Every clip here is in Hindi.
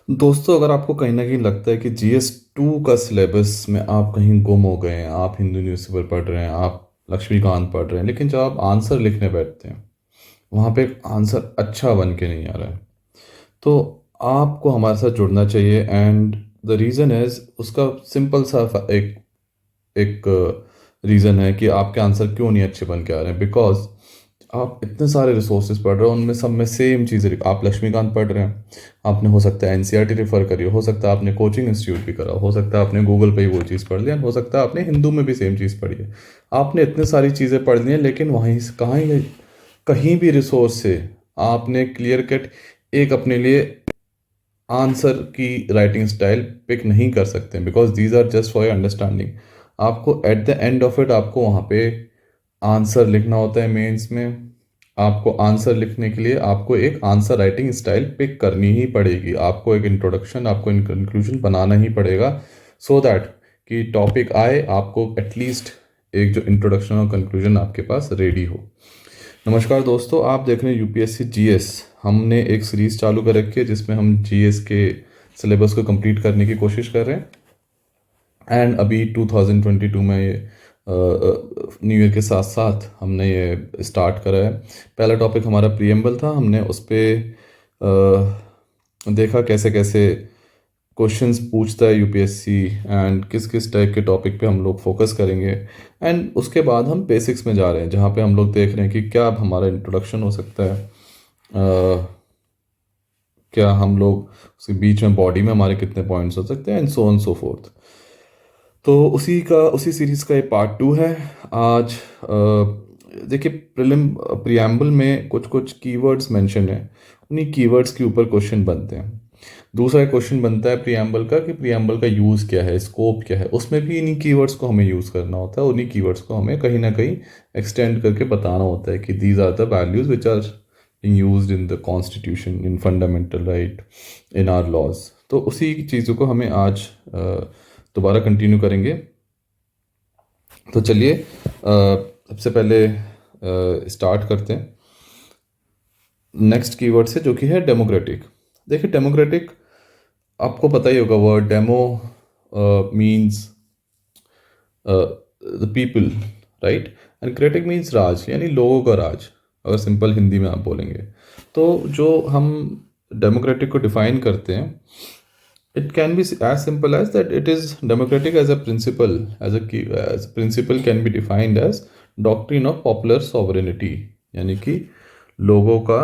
दोस्तों, अगर आपको कहीं ना कहीं लगता है कि GS2 का सिलेबस में आप कहीं गुम हो गए हैं, आप हिंदू न्यूज़पेपर पढ़ रहे हैं, आप लक्ष्मीकांत पढ़ रहे हैं, लेकिन जब आप आंसर लिखने बैठते हैं वहाँ पे एक आंसर अच्छा बन के नहीं आ रहा है, तो आपको हमारे साथ जुड़ना चाहिए। एंड द रीज़न इज़, उसका सिंपल सा एक एक रीज़न है कि आपके आंसर क्यों नहीं अच्छे बन के आ रहे हैं। बिकॉज आप इतने सारे रिसोर्सेज पढ़ रहे हो, उनमें सब में सेम चीज़ें। आप लक्ष्मीकांत पढ़ रहे हैं, आपने हो सकता है NCERT रेफर करी हो सकता है आपने कोचिंग इंस्टीट्यूट भी करा हो सकता है आपने गूगल पे ही वो चीज़ पढ़ लिया, हो सकता है आपने हिंदू में भी सेम चीज़ पढ़ी है। आपने इतनी सारी चीज़ें पढ़ ली हैं, लेकिन वहीं से कहीं भी रिसोर्स से आपने क्लियर कट एक अपने लिए आंसर की राइटिंग स्टाइल पिक नहीं कर सकते, because these are just for your understanding. आपको at the end of it आपको वहाँ पे आंसर लिखना होता है मेंस में। आपको आंसर लिखने के लिए आपको एक आंसर राइटिंग स्टाइल पिक करनी ही पड़ेगी। आपको एक इंट्रोडक्शन, आपको इन कंक्लूजन बनाना ही पड़ेगा, सो दैट कि टॉपिक आए आपको एटलीस्ट एक जो इंट्रोडक्शन और कंक्लूजन आपके पास रेडी हो। नमस्कार दोस्तों, आप देख रहे हैं UPSC GS। हमने एक सीरीज़ चालू कर रखी है जिसमें हम GS के सिलेबस को कंप्लीट करने की कोशिश कर रहे हैं। एंड अभी 2022 में ये न्यू ईयर के साथ साथ हमने ये स्टार्ट करा है। पहला टॉपिक हमारा प्रीएम्बल था। हमने उस पर देखा कैसे कैसे क्वेश्चंस पूछता है UPSC, एंड किस किस टाइप के टॉपिक पे हम लोग फोकस करेंगे। एंड उसके बाद हम बेसिक्स में जा रहे हैं, जहाँ पे हम लोग देख रहे हैं कि क्या अब हमारा इंट्रोडक्शन हो सकता है, क्या हम लोग उसके बीच में बॉडी में हमारे कितने पॉइंट्स हो सकते हैं, and so on so fourth. तो उसी सीरीज़ का ये पार्ट 2 है आज। देखिए, प्रियम्बल में कुछ कुछ कीवर्ड्स मेंशन है, उन्हीं कीवर्ड्स के ऊपर क्वेश्चन बनते हैं। दूसरा क्वेश्चन बनता है प्रियम्बल का कि प्रियम्बल का यूज़ क्या है, स्कोप क्या है। उसमें भी इन्हीं कीवर्ड्स को हमें यूज़ करना होता है, उन्हीं कीवर्ड्स को हमें कहीं ना कहीं एक्सटेंड करके बताना होता है कि these are the values which are used in the constitution, in fundamental right, in our laws. तो उसी चीज़ों को हमें आज दोबारा कंटिन्यू करेंगे। तो चलिए सबसे पहले स्टार्ट करते हैं नेक्स्ट कीवर्ड से, जो कि है डेमोक्रेटिक। देखिए, डेमोक्रेटिक आपको पता ही होगा, word demo means the people, right, and cratic means राज, यानी लोगों का राज, अगर सिंपल हिंदी में आप बोलेंगे। तो जो हम डेमोक्रेटिक को डिफाइन करते हैं, it can be as simple as that it is democratic as a principle, as a principle can be defined as doctrine of popular sovereignty, यानी कि लोगों का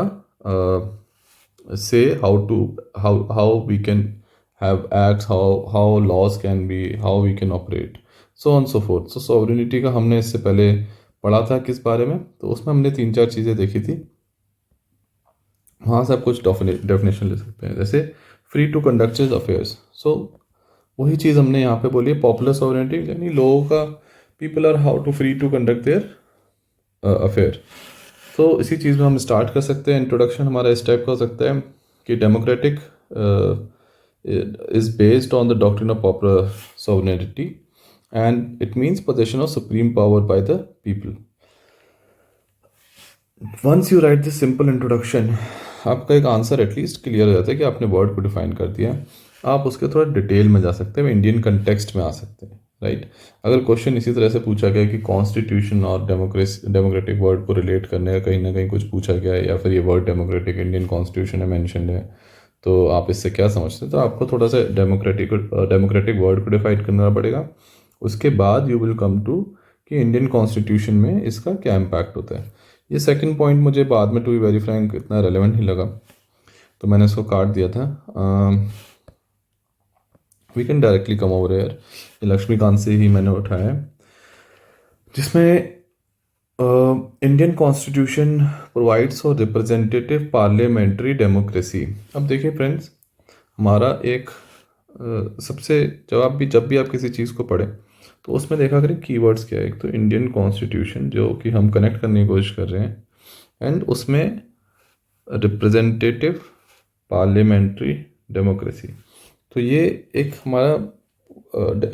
say how we can have acts, how laws can be, how we can operate, so on so forth। so sovereignty का हमने इससे पहले पढ़ा था किस बारे में, तो उसमें हमने 3-4 चीज़ें देखी थी। वहाँ से आप कुछ डेफिनेशन ले सकते हैं, जैसे free to conduct his affairs. So वही चीज़ हमने यहाँ पे बोली है, पॉपुलर सॉवरेनिटी, यानी लोगों का, people are how to free to conduct their affair. तो इसी चीज़ में हम स्टार्ट कर सकते हैं। इंट्रोडक्शन हमारा इस टाइप का हो सकता है कि democratic is based on the doctrine of popular sovereignty and it means possession of supreme power by the people. Once you write this simple introduction, आपका एक आंसर एटलीस्ट क्लियर हो जाता है कि आपने वर्ड को डिफाइन कर दिया। आप उसके थोड़ा डिटेल में जा सकते हैं, इंडियन कंटेक्स्ट में आ सकते हैं, राइट। अगर क्वेश्चन इसी तरह से पूछा गया कि कॉन्स्टिट्यूशन और डेमोक्रेटिक वर्ड को रिलेट करने का कहीं ना कहीं कुछ पूछा गया है, या फिर ये वर्ड डेमोक्रेटिक इंडियन कॉन्स्टिट्यूशन में मैंशन है, तो आप इससे क्या समझते हैं। तो आपको थोड़ा सा डेमोक्रेटिक वर्ड को डिफाइन करना पड़ेगा। उसके बाद यू विल कम टू कि इंडियन कॉन्स्टिट्यूशन में इसका क्या इम्पैक्ट होता है। ये सेकंड पॉइंट मुझे बाद में, टू बी वेरी फ्रैंक, इतना रेलेवेंट नहीं लगा, तो मैंने इसको काट दिया था। We can directly come over here, ये लक्ष्मीकांत से ही मैंने उठाया है, जिसमें Indian constitution provides for representative parliamentary democracy. अब देखिए फ्रेंड्स, हमारा एक सबसे, जब भी आप किसी चीज़ को पढ़ें तो उसमें देखा करें कीवर्ड्स क्या है। एक तो इंडियन कॉन्स्टिट्यूशन, जो कि हम कनेक्ट करने की कोशिश कर रहे हैं, एंड उसमें रिप्रेजेंटेटिव पार्लियामेंट्री डेमोक्रेसी। तो ये एक हमारा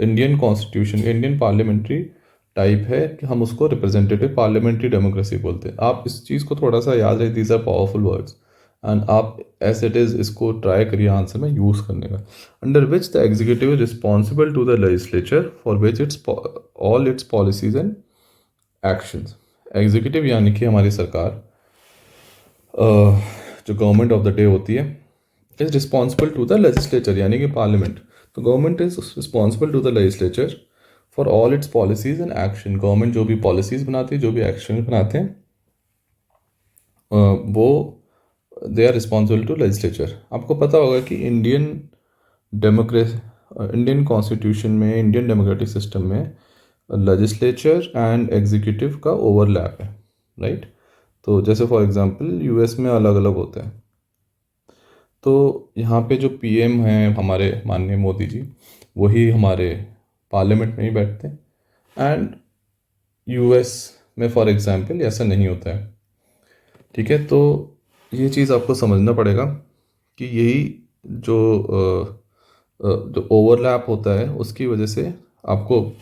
Indian constitution, Indian parliamentary type है कि हम उसको रिप्रेजेंटेटिव पार्लियामेंट्री डेमोक्रेसी बोलते हैं। आप इस चीज़ को थोड़ा सा याद रखें, these are powerful words. And आप एज इट इज़ इसको ट्राई करिए आंसर में यूज़ करने का। Under which the executive is responsible to the legislature for which its all its policies and actions. Executive यानी कि हमारी सरकार, जो गवर्नमेंट ऑफ द डे होती है, is responsible to the legislature यानी कि पार्लियामेंट। तो government is responsible to the legislature for all its policies and action. Government जो भी पॉलिसीज बनाती है, जो भी एक्शन बनाते हैं, वो they are responsible to legislature. आपको पता होगा कि इंडियन कॉन्स्टिट्यूशन में, इंडियन डेमोक्रेटिक सिस्टम में लेजिस्लेचर एंड एग्जीक्यूटिव का ओवरलैप है, राइट। तो जैसे फॉर एग्जांपल यूएस में अलग अलग होते हैं। तो यहाँ पे जो पीएम हैं हमारे माननीय मोदी जी, वही हमारे पार्लियामेंट में ही बैठते हैं। एंड यूएस में फॉर एग्जांपल ऐसा नहीं होता है, ठीक है। तो ये चीज़ आपको समझना पड़ेगा कि यही जो ओवरलैप होता है उसकी वजह से आपको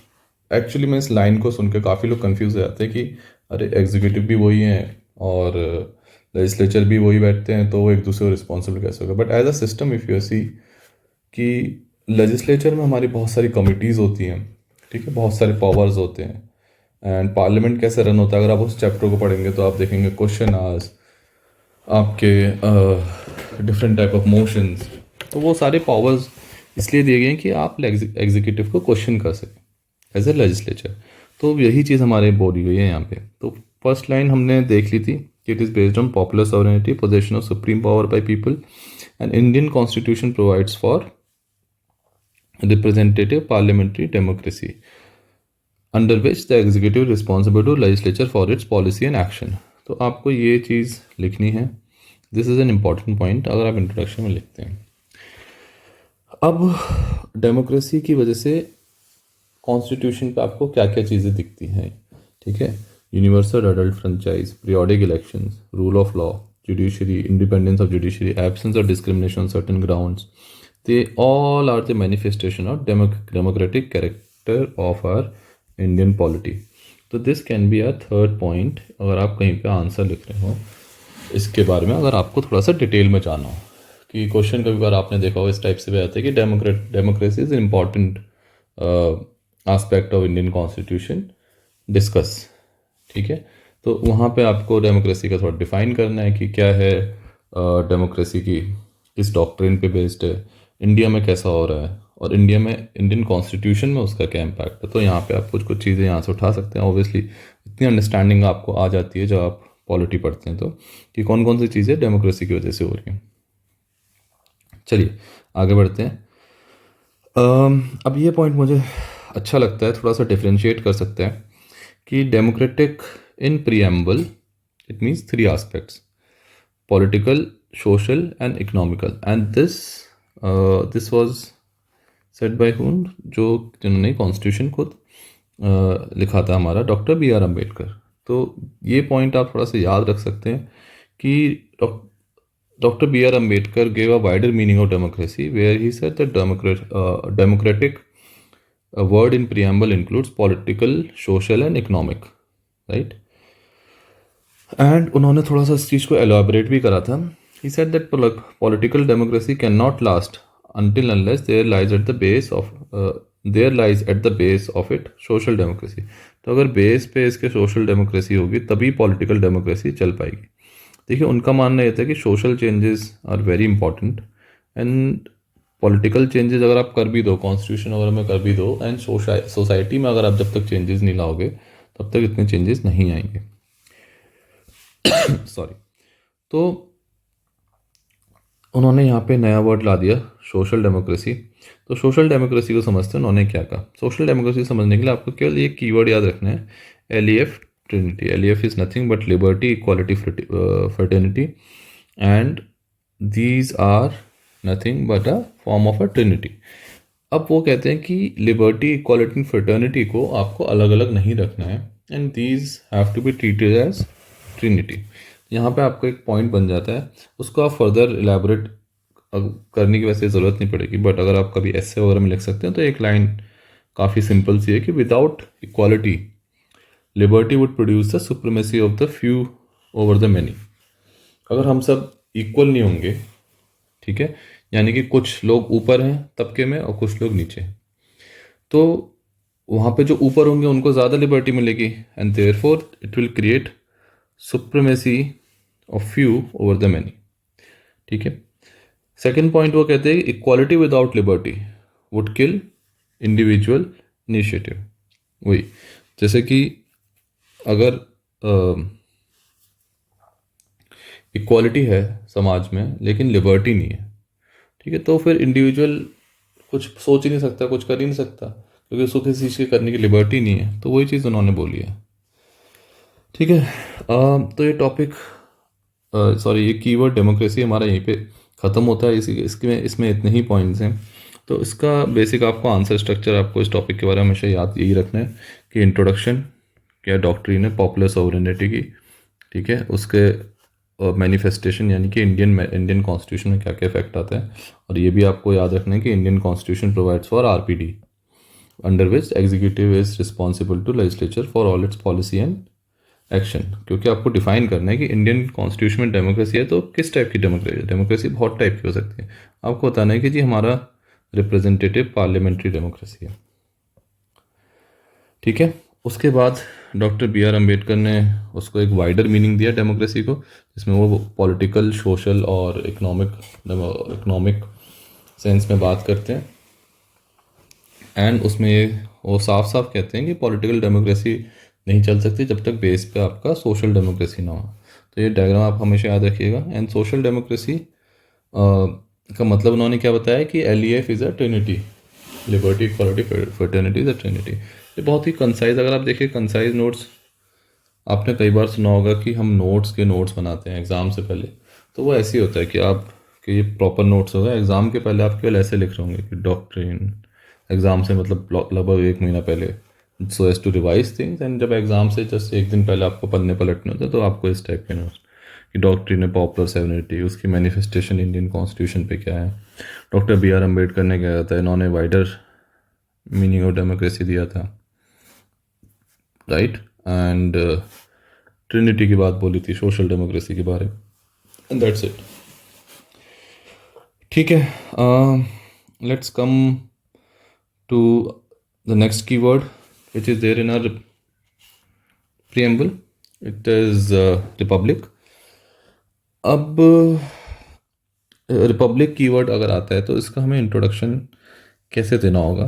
एक्चुअली में इस लाइन को सुन के काफ़ी लोग कंफ्यूज हो जाते हैं कि अरे एग्जीक्यूटिव भी वही हैं और लेजिस्लेचर भी वही बैठते हैं, तो वो एक दूसरे को रिस्पॉन्सिबल कैसे होगा। But as a system if you see कि लेजिस्लेचर में हमारी बहुत सारी कमिटीज़ होती हैं, ठीक है, बहुत सारे पावर्स होते हैं। एंड पार्लियामेंट कैसे रन होता है, अगर आप उस चैप्टर को पढ़ेंगे तो आप देखेंगे क्वेश्चन आवर्स, आपके डिफरेंट टाइप ऑफ मोशंस। तो वो सारे पावर्स इसलिए दिए गए हैं कि आप एग्जीक्यूटिव को क्वेश्चन कर सकें एज ए लेजिस्लेचर। तो यही चीज़ हमारे बोली गई है यहाँ पे। तो फर्स्ट लाइन हमने देख ली थी कि it is based on popular sovereignty, possession of supreme power by people, and Indian constitution provides for representative parliamentary democracy under which the executive responsible to legislature for its policy and action. तो आपको ये चीज़ लिखनी है, this is an important point अगर आप इंट्रोडक्शन में लिखते हैं। अब डेमोक्रेसी की वजह से कॉन्स्टिट्यूशन पे आपको क्या क्या चीज़ें दिखती हैं, ठीक है। Universal adult franchise, periodic elections, rule of law, judiciary, independence of judiciary, absence of discrimination on certain grounds, they all are the manifestation of democratic character of our Indian polity. तो this can be a third point अगर आप कहीं पे आंसर लिख रहे हो इसके बारे में, अगर आपको थोड़ा सा डिटेल में जानना हो। कि क्वेश्चन कभी बार आपने देखा हो इस टाइप से भी आता है कि democracy is important aspect of Indian constitution discuss, ठीक है। तो वहाँ पे आपको डेमोक्रेसी का थोड़ा डिफाइन करना है कि क्या है डेमोक्रेसी की, किस डॉक्ट्रिन पे बेस्ड है, इंडिया में कैसा हो रहा है, और इंडिया में इंडियन कॉन्स्टिट्यूशन में उसका क्या इम्पैक्ट है। तो यहाँ पे आप कुछ कुछ चीज़ें यहाँ से उठा सकते हैं। ऑब्वियसली इतनी अंडरस्टैंडिंग आपको आ जाती है जब आप पॉलिटी पढ़ते हैं तो, कि कौन कौन सी चीज़ें डेमोक्रेसी की वजह से हो रही हैं। चलिए आगे बढ़ते हैं। अब ये पॉइंट मुझे अच्छा लगता है, थोड़ा सा डिफ्रेंशिएट कर सकते हैं कि democratic in preamble it means three aspects, political, social and economical. And this was said bye whom, जिन्होंने कॉन्स्टिट्यूशन खुद लिखा था हमारा, डॉक्टर बी आर अम्बेडकर। तो ये पॉइंट आप थोड़ा सा याद रख सकते हैं कि Dr. B.R. Ambedkar gave a wider meaning of democracy, where he said that democratic word in preamble includes political, social and economic, right? And उन्होंने थोड़ा सा इस चीज़ को elaborate भी करा था. He said that political democracy cannot last until unless there lies at the base of it social democracy. तो अगर बेस पे इसके सोशल डेमोक्रेसी होगी तभी पॉलिटिकल डेमोक्रेसी चल पाएगी। देखिए उनका मानना ये था कि social changes are very important and political changes अगर आप कर भी दो, कॉन्स्टिट्यूशन वगैरह में कर भी दो, एंड सोसाइटी में अगर आप जब तक चेंजेस नहीं लाओगे तब तक इतने चेंजेस नहीं आएंगे। सॉरी। तो उन्होंने यहाँ पे नया वर्ड ला दिया, सोशल डेमोक्रेसी। तो सोशल डेमोक्रेसी को समझते हैं उन्होंने क्या कहा। सोशल डेमोक्रेसी समझने के लिए आपको केवल ये कीवर्ड याद रखना है, LEF Trinity. LEF is nothing but liberty, equality, fraternity, and these are nothing but a form of a trinity. अब वो कहते हैं कि लिबर्टी, इक्वालिटी, फ्रेटर्निटी को आपको अलग अलग नहीं रखना है, and these have to be treated as trinity. यहाँ पे आपको एक पॉइंट बन जाता है, उसको आप फर्दर इलेबोरेट करने की वैसे ज़रूरत नहीं पड़ेगी, बट अगर आप कभी ऐसे वगैरह में लिख सकते हैं तो एक लाइन काफ़ी सिंपल सी है कि without equality liberty would produce the supremacy of the few over the many. अगर हम सब इक्वल नहीं होंगे, ठीक है, यानी कि कुछ लोग ऊपर हैं तबके में और कुछ लोग नीचे, तो वहाँ पे जो ऊपर होंगे उनको ज़्यादा लिबर्टी मिलेगी, and therefore it will create supremacy of few over the many, ठीक है। सेकेंड पॉइंट वो कहते हैं equality without liberty would kill individual initiative. वही, जैसे कि अगर इक्वालिटी है समाज में लेकिन लिबर्टी नहीं है, ठीक है, तो फिर इंडिविजुअल कुछ सोच ही नहीं सकता, कुछ कर ही नहीं सकता, क्योंकि उसको किसी चीज़ की करने की लिबर्टी नहीं है। तो वही चीज़ उन्होंने बोली है, ठीक है। तो ये टॉपिक, सॉरी, ये कीवर्ड डेमोक्रेसी हमारा यहीं पे ख़त्म होता है। इसी इसमें इसमें इतने ही पॉइंट्स हैं। तो इसका बेसिक आपको आंसर स्ट्रक्चर, आपको इस टॉपिक के बारे में हमेशा याद यही रखना है कि इंट्रोडक्शन क्या डॉक्ट्रिन है पॉपुलर सोवरेनिटी की, ठीक है, उसके मैनिफेस्टेशन यानी कि इंडियन कॉन्स्टिट्यूशन में क्या क्या इफेक्ट आता है, और ये भी आपको याद रखना है कि Indian constitution provides for RPD under which executive is responsible to legislature for all its policy and action. क्योंकि आपको डिफाइन करना है कि इंडियन कॉन्स्टिट्यूशन में डेमोक्रेसी है तो किस टाइप की डेमोक्रेसी, डेमोक्रेसी बहुत टाइप की हो सकती है। आपको बताना है कि जी हमारा रिप्रेजेंटेटिव पार्लियामेंट्री डेमोक्रेसी है, ठीक है। उसके बाद डॉक्टर बी आर अम्बेडकर ने उसको एक वाइडर मीनिंग दिया डेमोक्रेसी को, जिसमें वो पॉलिटिकल, सोशल और इकोनॉमिक सेंस में बात करते हैं। एंड उसमें ये वो साफ साफ कहते हैं कि पॉलिटिकल डेमोक्रेसी नहीं चल सकती जब तक बेस पे आपका सोशल डेमोक्रेसी ना हो। तो ये डायग्राम आप हमेशा याद रखिएगा। एंड सोशल डेमोक्रेसी का मतलब उन्होंने क्या बताया कि LEF is a Trinity, liberty, equality, fraternity is a Trinity. ये बहुत ही कंसाइज, अगर आप देखिए कंसाइज नोट्स, आपने कई बार सुना होगा कि हम नोट्स के नोट्स बनाते हैं एग्ज़ाम से पहले, तो वो ऐसे ही होता है कि आप कि ये प्रॉपर नोट्स होगा। एग्ज़ाम के पहले आप केवल ऐसे लिख रहे होंगे कि डॉक्ट्रिन, एग्ज़ाम से मतलब लगभग 1 महीना पहले, so as to revise things. And जब एग्ज़ाम से जस्ट एक दिन पहले आपको पन्ने पलटने होते हैं तो आपको इस टाइप के नोट्स कि डॉक्ट्रिन है पॉपुलर सोवरेनिटी, उसकी मैनिफेस्टेशन इंडियन कॉन्स्टिट्यूशन पे क्या है, डॉक्टर बी आर अम्बेडकर ने क्या था, इन्होंने वाइडर मीनिंग ऑफ डेमोक्रेसी दिया था, राइट। एंड ट्रिनिटी की बात बोली थी सोशल डेमोक्रेसी के बारे में, एंड दैट्स इट, ठीक है। Let's come to the next keyword which is there in our preamble. It is republic. अब रिपब्लिक कीवर्ड अगर आता है तो इसका हमें इंट्रोडक्शन कैसे देना होगा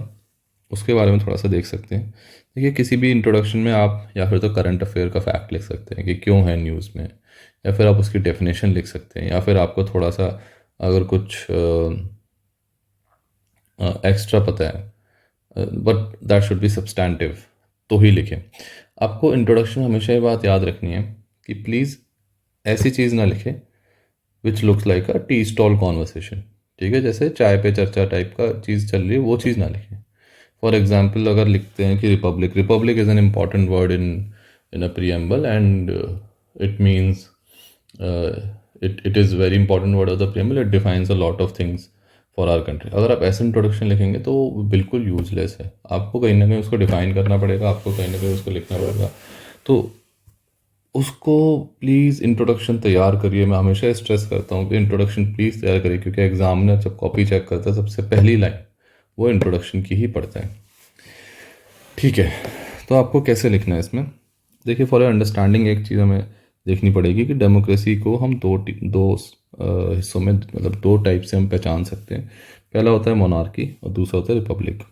उसके बारे में थोड़ा सा देख सकते हैं। देखिए, किसी भी इंट्रोडक्शन में आप या फिर तो करंट अफेयर का फैक्ट लिख सकते हैं कि क्यों है न्यूज़ में, या फिर आप उसकी डेफिनेशन लिख सकते हैं, या फिर आपको थोड़ा सा अगर कुछ एक्स्ट्रा पता है but that should be substantive तो ही लिखें। आपको इंट्रोडक्शन हमेशा ये बात याद रखनी है कि प्लीज़ ऐसी चीज़ ना लिखें which looks like a tea stall conversation, ठीक है, जैसे चाय पे चर्चा टाइप का चीज़ चल रही है, वो चीज़ ना लिखें। फॉर एग्जाम्पल, अगर लिखते हैं कि republic, republic is an important word in in a preamble and it means it is very important word of the preamble, it defines a lot of things for our country. अगर आप ऐसे इंट्रोडक्शन लिखेंगे तो वो बिल्कुल यूजलेस है, आपको कहीं ना कहीं उसको डिफाइन करना पड़ेगा, आपको कहीं ना कहीं उसको लिखना पड़ेगा। तो उसको प्लीज़ इंट्रोडक्शन तैयार करिए। मैं हमेशा स्ट्रेस करता हूँ कि इंट्रोडक्शन प्लीज़ तैयार करिए, क्योंकि एग्जामिनर जब कॉपी चेक करता है सबसे पहली लाइन वो इंट्रोडक्शन की ही पढ़ता है, ठीक है। तो आपको कैसे लिखना है इसमें, देखिए, फॉर अंडरस्टैंडिंग एक चीज़ हमें देखनी पड़ेगी कि डेमोक्रेसी को हम दो हिस्सों में, मतलब दो टाइप से हम पहचान सकते हैं। पहला होता है मोनार्की और दूसरा होता है रिपब्लिक।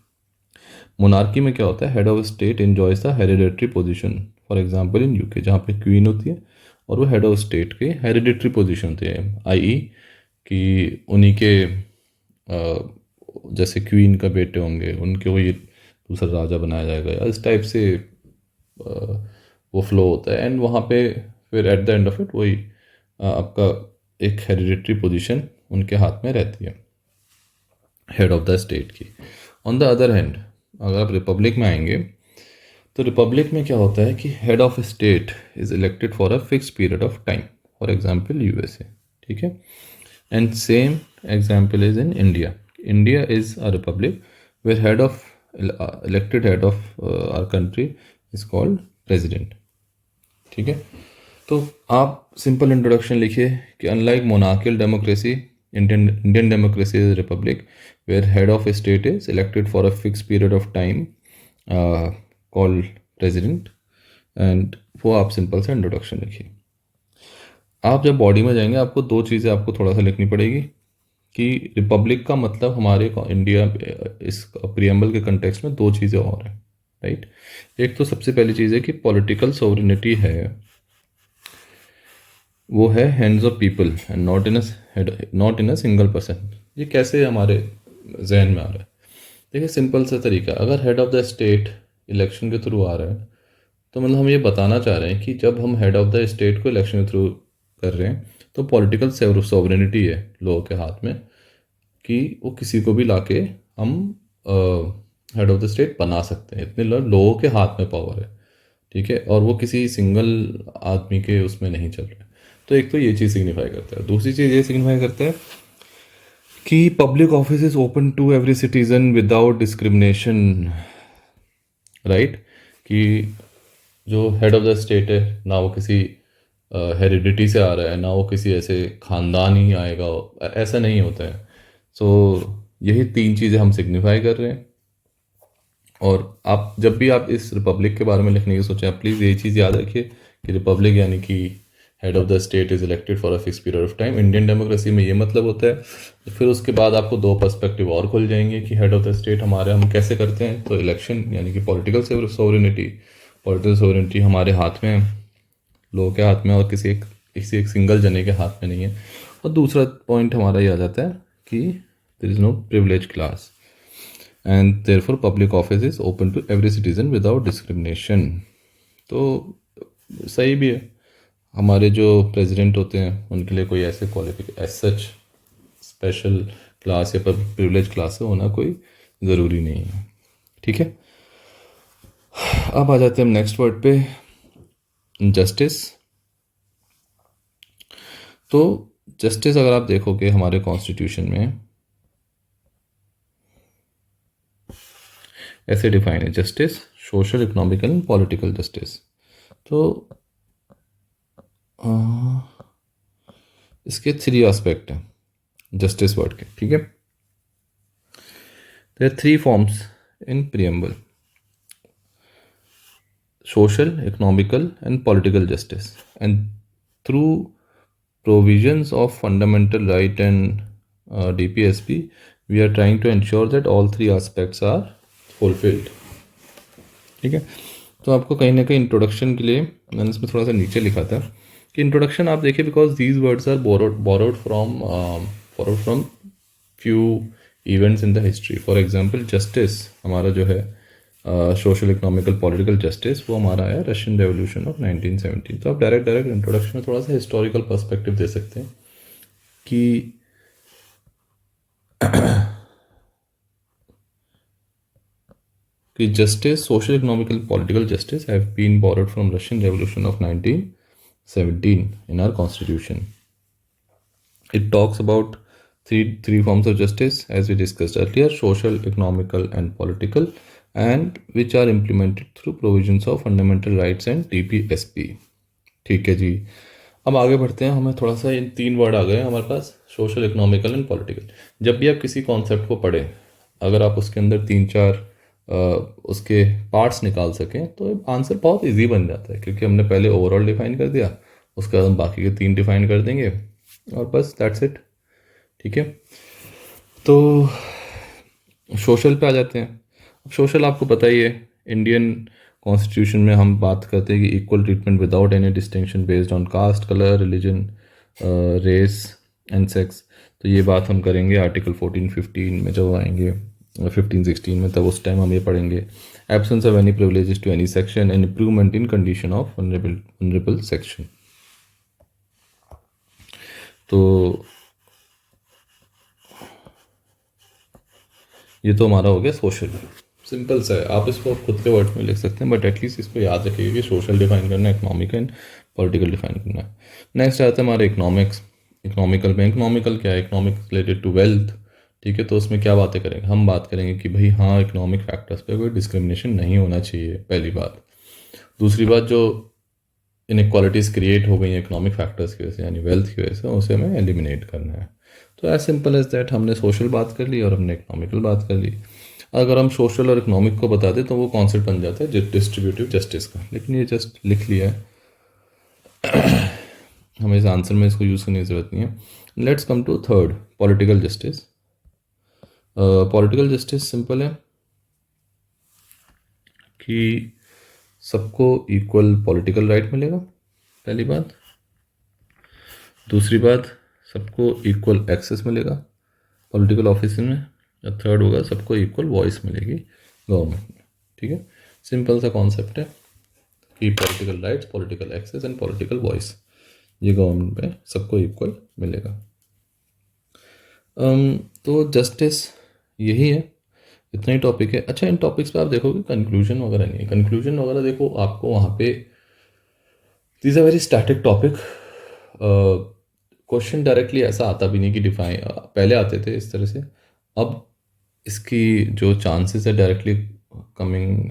मोनार्की में क्या होता है, head of state enjoys the hereditary position, for example in UK जहाँ पे क्वीन होती है और वो हेड ऑफ स्टेट के हेरिडेटरी पोजीशन होती है, आई कि उन्हीं के जैसे क्वीन का बेटे होंगे उनके वो ये दूसरा राजा बनाया जाएगा, या इस टाइप से वो फ्लो होता है। एंड वहाँ पे फिर eight the end of it वही आपका एक हेरिडेटरी पोजीशन उनके हाथ में रहती है, हेड ऑफ द स्टेट की। ऑन द अदर हैंड, अगर आप रिपब्लिक में आएंगे तो रिपब्लिक में क्या होता है कि head of state is elected for a fix period of time, for example USA, ठीक है। And same example is in India, India is a republic where head of elected head of our country is called president, ठीक है। तो आप सिंपल इंट्रोडक्शन लिखिए कि unlike monarchial democracy, Indian democracy is republic where head of state is elected for a fix period of time called president. And वो आप सिंपल सा इंट्रोडक्शन लिखिए। आप जब बॉडी में जाएंगे आपको दो चीज़ें आपको थोड़ा सा लिखनी पड़ेगी कि रिपब्लिक का मतलब हमारे इंडिया इस प्रियम्बल के कंटेक्स्ट में दो चीज़ें और हैं, राइट। एक तो सबसे पहली चीज़ है कि पॉलिटिकल सोवरेनिटी है, वो है hands of people and not in a single person. ये कैसे हमारे जहन में आ रहा है? देखिए सिंपल सा तरीका, अगर head of the state election के थ्रू आ रहा है तो मतलब हम ये बताना चाह रहे हैं कि जब हम हेड ऑफ द स्टेट को इलेक्शन के थ्रू कर रहे हैं तो पॉलिटिकल सोवरेनिटी है लोगों के हाथ में कि वो किसी को भी लाके हम हेड ऑफ द स्टेट बना सकते हैं। इतने लोगों के हाथ में पावर है, ठीक है, और वो किसी सिंगल आदमी के उसमें नहीं चल रहा है। तो एक तो ये चीज़ सिग्निफाई करता है। दूसरी चीज़ ये सिग्निफाई करता है कि public office is open to every citizen without discrimination, right. कि जो हेड ऑफ द स्टेट है ना वो किसी हेरिडिटी से आ रहा है, ना वो किसी ऐसे ख़ानदान ही आएगा, ऐसा नहीं होता है। सो यही तीन चीज़ें हम सिग्निफाई कर रहे हैं। और आप जब भी आप इस रिपब्लिक के बारे में लिखने की सोचें, आप प्लीज़ ये चीज़ याद रखिए कि रिपब्लिक यानी कि head of the state is elected for a fix period of time. Indian democracy में ये मतलब होता है। फिर उसके बाद आपको दो पर्सपेक्टिव और खुल जाएंगे कि हेड ऑफ द स्टेट हमारे हम कैसे करते हैं। तो इलेक्शन यानी कि पॉलिटिकल सोवरेनिटी हमारे हाथ में है, लोगों के हाथ में, और किसी एक सिंगल जने के हाथ में नहीं है। और दूसरा पॉइंट हमारा ये आ जाता है कि there is no privilege class and therefore public office is open to every citizen without discrimination. तो सही भी है, हमारे जो प्रेसिडेंट होते हैं उनके लिए कोई ऐसे qualification as such special class या प्रिविलेज क्लास से होना कोई ज़रूरी नहीं है, ठीक है। अब आ जाते हैं हम नेक्स्ट वर्ड पे, जस्टिस। तो जस्टिस अगर आप देखोगे हमारे कॉन्स्टिट्यूशन में ऐसे डिफाइन है, justice social, economical and political justice. तो इसके थ्री एस्पेक्ट हैं जस्टिस वर्ड के, ठीक है। There are three forms in preamble: social, economical and political justice, and through provisions of fundamental right and DPSP we are trying to ensure that all three aspects are fulfilled, ठीक है। तो आपको कहीं ना कहीं इंट्रोडक्शन के लिए मैंने इसमें थोड़ा सा नीचे लिखा था कि इंट्रोडक्शन आप देखिए because these words are borrowed from few events in the history. For example justice हमारा जो है सोशल, इकोनॉमिकल, पॉलिटिकल जस्टिस, वो हमारा है रशियन रेवोल्यूशन ऑफ 1917। तो आप डायरेक्ट इंट्रोडक्शन में थोड़ा सा हिस्टोरिकल पर्सपेक्टिव दे सकते हैं कि justice, social, economical, political justice have been borrowed from Russian Revolution of 1917 in our constitution. It talks about three forms of justice as we discussed earlier: social, economical and political, and which are implemented through provisions of fundamental rights and DPSP, ठीक है जी। अब आगे बढ़ते हैं, हमें थोड़ा सा इन तीन वर्ड आ गए हमारे पास, सोशल, इकोनॉमिकल एंड पॉलिटिकल। जब भी आप किसी कॉन्सेप्ट को पढ़ें, अगर आप उसके अंदर तीन चार उसके पार्ट्स निकाल सकें तो आंसर बहुत इजी बन जाता है, क्योंकि हमने पहले ओवरऑल डिफाइन कर दिया, उसके बाद हम बाकी के तीन डिफाइन कर देंगे और बस दैट्स इट, ठीक है। तो सोशल पे आ जाते हैं। अब सोशल आपको पता ही है, इंडियन कॉन्स्टिट्यूशन में हम बात करते हैं कि equal treatment without any distinction based on caste, colour, religion, race and sex. तो ये बात हम करेंगे आर्टिकल 14-15 में जब आएंगे, 15-16 में, तब उस टाइम हम ये पढ़ेंगे। Absence of any privileges to any section and improvement in condition of vulnerable section. तो ये तो हमारा हो गया सोशल, सिंपल सा है, आप इसको खुद के वर्ड्स में लिख सकते हैं, बट एटलीस्ट इसको याद रखिएगा कि सोशल डिफाइन करना है, इकोनॉमिक एंड पॉलिटिकल डिफाइन करना है। नेक्स्ट आता है हमारे इकोनॉमिक्स। इकोनॉमिकल में, इकोनॉमिकल क्या है? इकोनॉमिक रिलेटेड टू वेल्थ, ठीक है। तो उसमें क्या बातें करेंगे? हम बात करेंगे कि भाई हाँ, इकोनॉमिक फैक्टर्स पे कोई डिस्क्रिमिनेशन नहीं होना चाहिए, पहली बात। दूसरी बात, जो इनक्वालिटीज़ क्रिएट हो गई हैं इकोनॉमिक फैक्टर्स की वजह से, यानी वेल्थ की वजह से, उसे हमें एलिमिनेट करना है। तो एज सिंपल एज दैट, हमने सोशल बात कर ली और हमने इकोनॉमिकल बात कर ली। अगर हम सोशल और इकोनॉमिक को बता दें तो वो कॉन्सेप्ट बन जाता है डिस्ट्रीब्यूटिव जस्टिस का, लेकिन ये जस्ट लिख लिया है, हमें इस आंसर में इसको यूज़ करने की ज़रूरत नहीं है। Let's come to third, political justice. Political justice simple है कि सबको इक्वल पॉलिटिकल राइट मिलेगा, पहली बात। दूसरी बात, सबको इक्वल एक्सेस मिलेगा पॉलिटिकल ऑफिस में। और थर्ड होगा, सबको इक्वल वॉइस मिलेगी गवर्नमेंट में। ठीक है, सिंपल सा कॉन्सेप्ट है कि political rights, political access and political voice, ये गवर्नमेंट में सबको इक्वल मिलेगा। तो जस्टिस यही है, इतना ही टॉपिक है। अच्छा, इन टॉपिक्स पे आप देखोगे कंक्लूजन वगैरह नहीं है। कंक्लूजन वगैरह देखो, आपको वहाँ पे these are very static topic. Question directly ऐसा आता भी नहीं कि डिफाइन, पहले आते थे इस तरह से, अब इसकी जो चांसेस है directly coming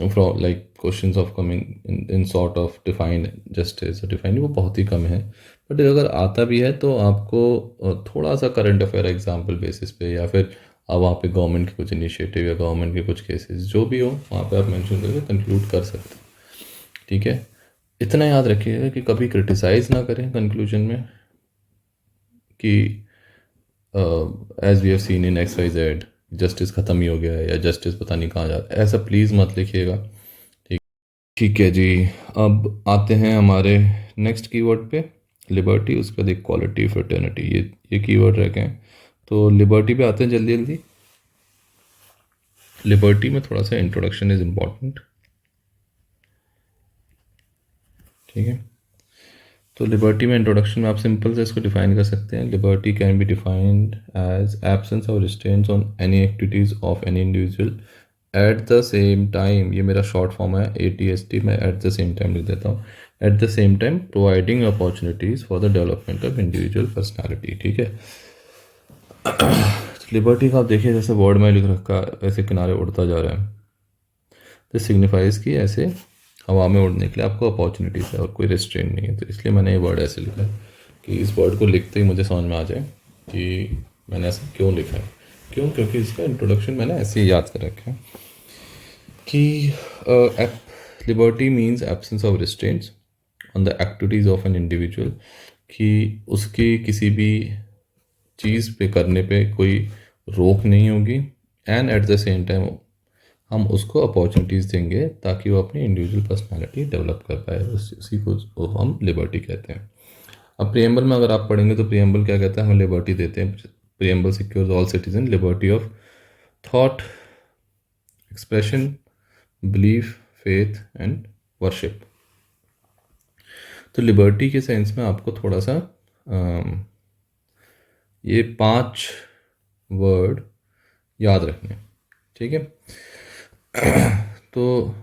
from like questions of coming in sort of defined justice, defined, वो बहुत ही कम है। बट अगर आता भी है तो आपको थोड़ा सा करंट अफेयर एग्जाम्पल बेसिस पे, या फिर आप वहाँ पे गवर्नमेंट के कुछ इनिशिएटिव या गवर्नमेंट के कुछ केसेस जो भी हो वहाँ पे आप मेंशन करके कंक्लूड कर सकते हैं। ठीक है, इतना याद रखिएगा कि कभी क्रिटिसाइज़ ना करें कंक्लूजन में कि as we have seen in X Y Z justice ख़त्म ही हो गया है, या जस्टिस पता नहीं कहाँ जाता है, ऐसा प्लीज़ मत लिखिएगा। ठीक, ठीक है जी। अब आते हैं हमारे नेक्स्ट कीवर्ड पे, लिबर्टी, उसके बाद इक्वालिटी, फ्रेटर्निटी, ये कीवर्ड रखे हैं। तो लिबर्टी पे आते हैं जल्दी जल्दी। लिबर्टी में थोड़ा सा इंट्रोडक्शन इज़ इम्पॉर्टेंट। ठीक है, तो लिबर्टी में इंट्रोडक्शन में आप सिंपल से इसको डिफाइन कर सकते हैं। Liberty can be defined as absence of restraints on any activities of any individual at the same time, ये मेरा शॉर्ट फॉर्म है ATST, मैं एट द सेम टाइम लिख देता हूँ, at the same time providing opportunities for the development of individual personality. ठीक है, लिबर्टी का आप देखिए, जैसे वर्ड में लिख रखा है, ऐसे किनारे उड़ता जा रहा है, दिस सिग्निफाइज कि ऐसे हवा में उड़ने के लिए आपको अपॉर्चुनिटीज़ है और कोई रेस्ट्रेंट नहीं है। तो इसलिए मैंने ये वर्ड ऐसे लिखा है कि इस वर्ड को लिखते ही मुझे समझ में आ जाए कि मैंने ऐसा क्यों लिखा है। क्यों? क्योंकि इसका इंट्रोडक्शन मैंने ऐसे ही याद कर रखा है कि liberty means absence of restraints on the activities of an individual, कि उसकी किसी भी चीज़ पे करने पे कोई रोक नहीं होगी, and eight the same time हम उसको अपॉर्चुनिटीज़ देंगे ताकि वो अपनी इंडिविजुअल पर्सनालिटी डेवलप कर पाए। उसी को हम लिबर्टी कहते हैं। अब प्रियम्बल में अगर आप पढ़ेंगे तो प्रियम्बल क्या कहता है, हम लिबर्टी देते हैं। Preamble secures all citizen liberty of thought, expression, belief, faith and worship. तो लिबर्टी के सेंस में आपको थोड़ा सा ये 5 वर्ड याद रखने। ठीक है, तो